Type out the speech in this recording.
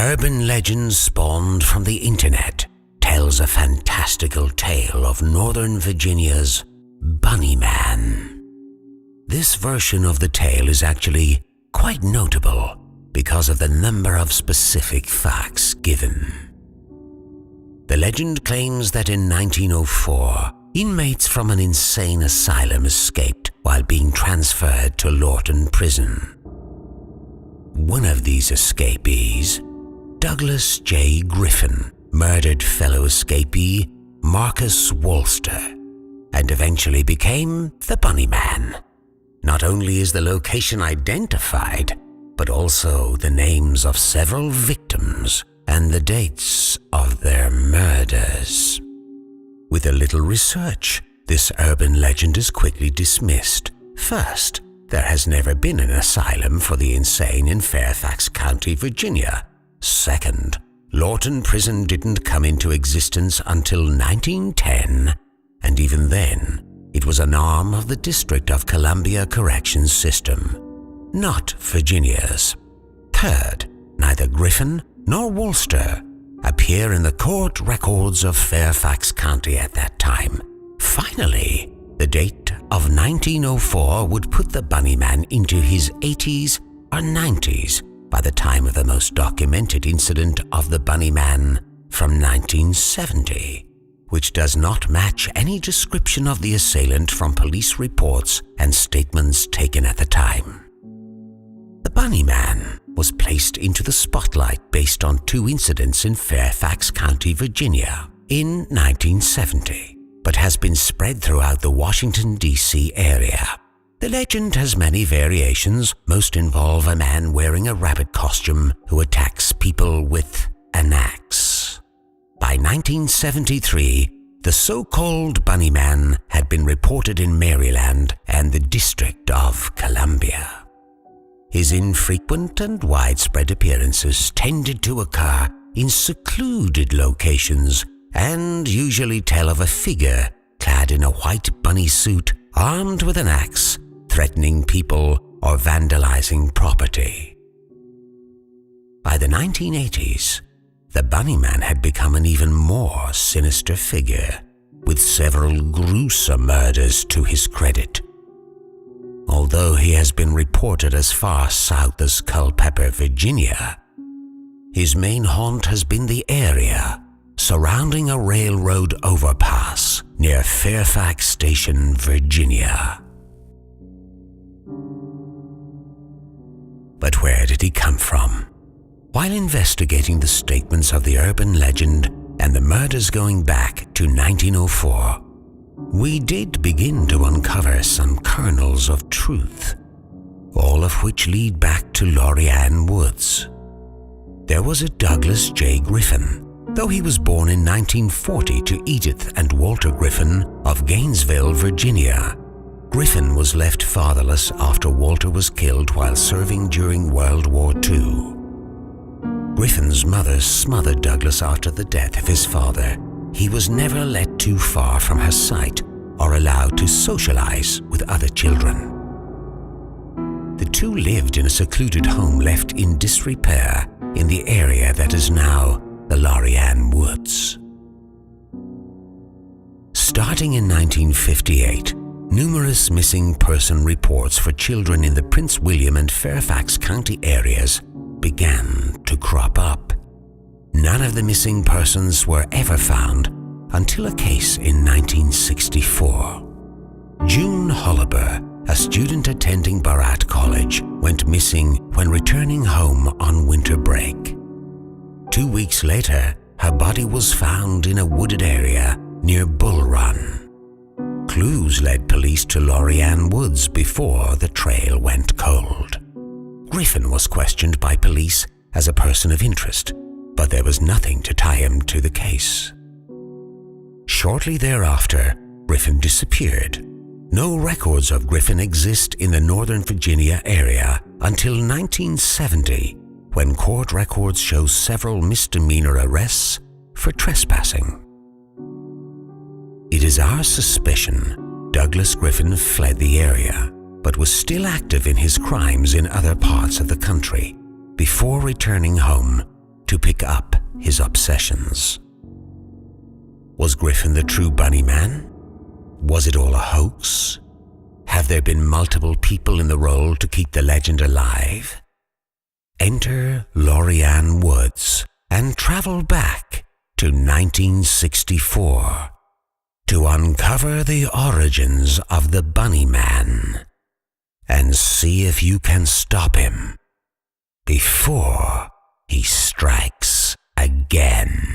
urban legend spawned from the internet tells a fantastical tale of Northern Virginia's Bunnyman. This version of the tale is actually quite notable because of the number of specific facts given. The legend claims that in 1904, inmates from an insane asylum escaped while being transferred to Lorton Prison. One of these escapees, Douglas J. Griffin, murdered fellow escapee Marcus Wolster and eventually became the Bunnyman. Not only is the location identified, but also the names of several victims and the dates of their murders. With a little research, this urban legend is quickly dismissed. First, there has never been an asylum for the insane in Fairfax County, Virginia. Second, Lorton Prison didn't come into existence until 1910, and even then, it was an arm of the District of Columbia Corrections System, not Virginia's. Third, neither Griffin nor Wolster appear in the court records of Fairfax County at that time. Finally, the date of 1904 would put the Bunnyman into his 80s or 90s by the time of the most documented incident of the Bunnyman from 1970, which does not match any description of the assailant from police reports and statements taken at the time. The Bunnyman was placed into the spotlight based on 2 incidents in Fairfax County, Virginia in 1970, but has been spread throughout the Washington, D.C. area. The legend has many variations. Most involve a man wearing a rabbit costume who attacks people with an axe. By 1973, the so-called Bunnyman had been reported in Maryland and the District of Columbia. His infrequent and widespread appearances tended to occur in secluded locations and usually tell of a figure clad in a white bunny suit, armed with an axe, threatening people or vandalizing property. By the 1980s, the Bunnyman had become an even more sinister figure, with several gruesome murders to his credit. Although he has been reported as far south as Culpeper, Virginia, his main haunt has been the area surrounding a railroad overpass near Fairfax Station, Virginia. But where did he come from? While investigating the statements of the urban legend and the murders going back to 1904, we did begin to uncover some kernels of truth, all of which lead back to Laurianne Woods. There was a Douglas J. Griffin. Though he was born in 1940 to Edith and Walter Griffin of Gainesville, Virginia, Griffin was left fatherless after Walter was killed while serving during World War II. Griffin's mother smothered Douglas after the death of his father. He was never let too far from her sight or allowed to socialize with other children. The two lived in a secluded home left in disrepair in the area that is now the Laurianne Woods. Starting in 1958, numerous missing person reports for children in the Prince William and Fairfax County areas began to crop up. None of the missing persons were ever found until a case in 1964. June Holliber, a student attending Barat College, went missing when returning home on winter break. 2 weeks later, her body was found in a wooded area near Bull Run. Clues led police to Laurianne Woods before the trail went cold. Griffin was questioned by police as a person of interest, but there was nothing to tie him to the case. Shortly thereafter, Griffin disappeared. No records of Griffin exist in the Northern Virginia area until 1970, when court records show several misdemeanor arrests for trespassing. It is our suspicion Douglas Griffin fled the area, but was still active in his crimes in other parts of the country before returning home to to pick up his obsessions. Was Griffin the true Bunnyman? Was it all a hoax? Have there been multiple people in the role to keep the legend alive? Enter Laurianne Woods and travel back to 1964 to uncover the origins of the Bunnyman and see if you can stop him before he strikes again.